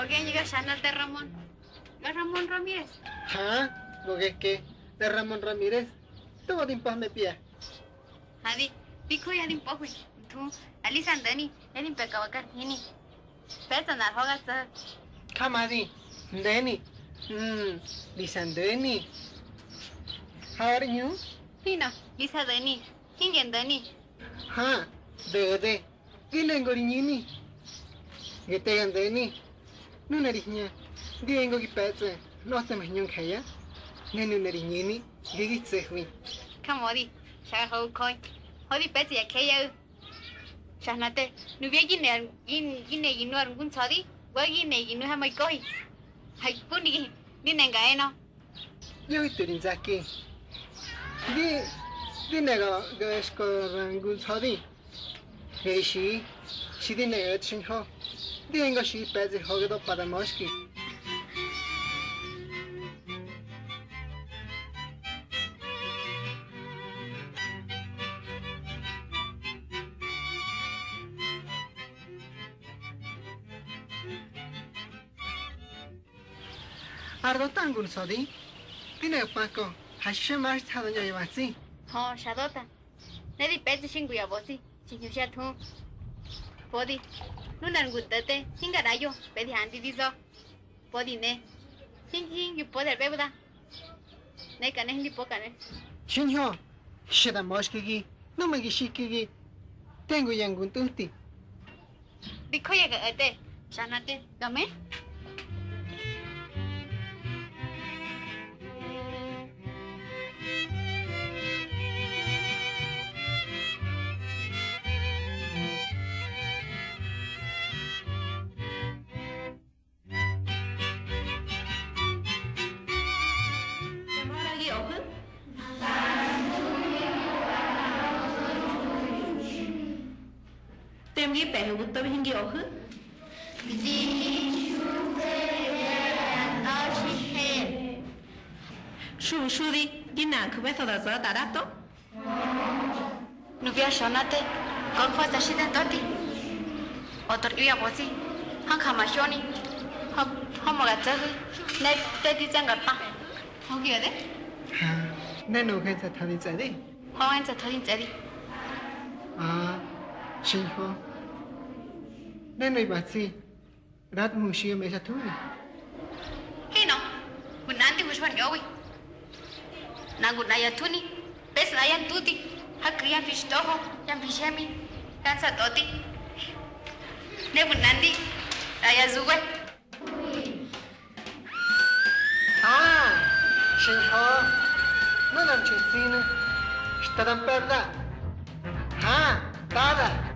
alguien llega a de Ramón. ¿Es Ramón Ramírez? ¿Ah? ¿Lo que es que? ¿De Ramón Ramírez? ¿Tú te impas me pía? Adi, pico ya de impoco. Tú, Alisa Andani, el impecable cartini. Pesa na hoga sa. Kamadi, Deni. Lisandeni. How are you? Hino, Lisa Dani. Hingen Dani. Ha, de. Gilengorini. Getegan Deni. No nariña. Diengo ki petse. No te mañón kaya. Nenu nariñini. Gigitsehwi. Kamodi, Shah Ho Koi. Hodi Betsy a Kaya. Shahnate, Nubiagin, Gine, algún sodi. Wagine, you know how my koi. Hai puni, Dinengaeno. Yo iturin zaki. Di nego gasko rangun sodi. Geishi. She didn't know it ho. Diengo she petse hogedo para moski. Ardo tangun sodi. Dine pako. Hashimash hadanya yavasi. Oh, Shadota. Nedi Betsy Shinguya Bosi. Chinusha too. Body. Nunan good date. Hingarayo. Betty Handy Dizo. Body ne. Hing you put a bebda. Neck and Hindi Pokane. Shinho. Shida moskigi. No magishiki. Tengo yangun tunti. Bikoyaga a day. Shanate. Game? Tem ghi bè hụt tao hình kiểu hứ. Su đi, đi nàng cứ bé thọ đã giờ đã đáp tốt. Nubia Shonate, con cosa shida toti. Otor kia bosi, hang kama shoni. Hom mogatza, ne te dicen gata. Hogi ade? Ha. Nenu kenza thadi tsadi. Hoen sa thadin tsadi. Ah. Shinho. Nenu ibatsi. Rat mushi me satuni. Hino, kunanti wishwan yowi. Nangunaya tuni, bes nayan tuti. Hakriyan fishtoho, yan fishemi, yan satoti. Nebunandi, raya zuwe. Ah, Shinho. No nam chintine. Stadan perda. Ha, tada.